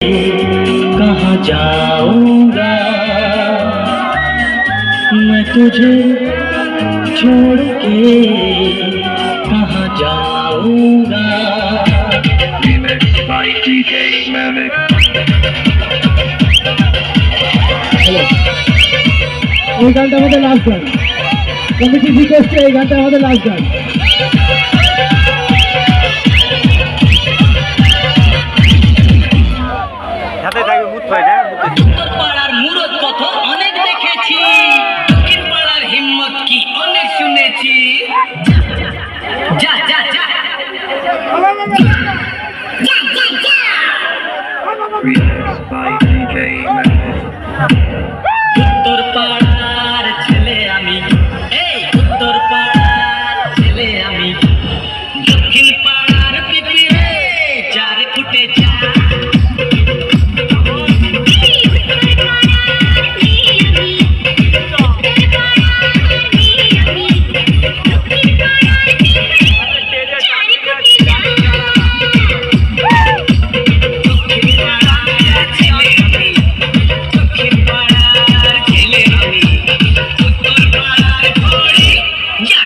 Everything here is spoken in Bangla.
कहाँ जाऊंगा मैं तुझे छोड़ के, कहाँ जाऊंगा। এই গানটা আমাদের লাস্ট গান, কমিটি রিকোয়েস্টে এই গানটা আমাদের লাস্ট গান। পাড়ার মুরত কত অনেক দেখেছি, দক্ষিণ পাড়ার হিম্মত কি অনেক শুনেছি। যা যা যা Remix by DJ Memphis.